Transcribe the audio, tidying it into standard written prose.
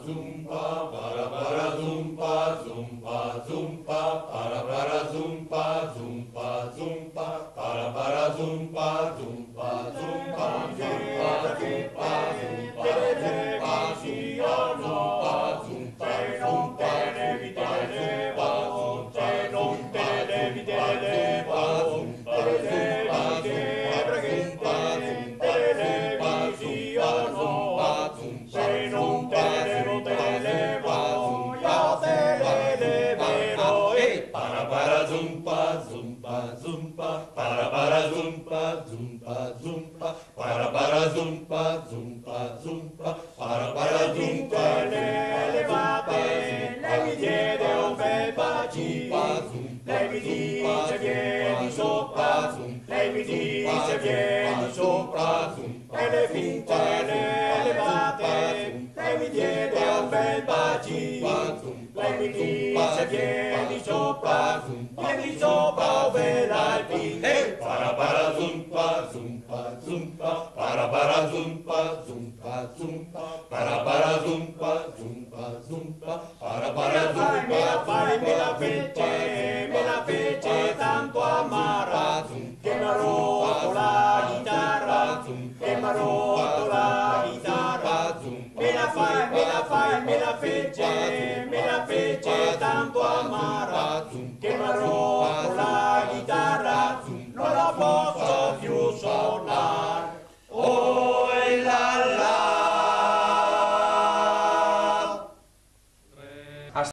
zumpa, para para zumpa, zumpa, zumpa, para para zumpa, zumpa, zumpa, para para zumpa, zumpa, zumpa, zumpa, zumpa, zumpa, zumpa, zumpa, zumpa, lei mi chiede un bel bacino, lei mi dice vieni sopra, lei mi dice vieni sopra, e le finte le levate, lei mi chiede un bel bacino, lei mi dice vieni sopra ove l'Alpine, para para zumpa, zumpa, zumpa, para zumpa, zumpa, zumpa, para zumpa, zumpa, zumpa, para zumpa, me la fece tanto amara, che m'ha rotto la chitarra, che m'ha rotto la chitarra, me la fece tanto amara, che m'ha rotto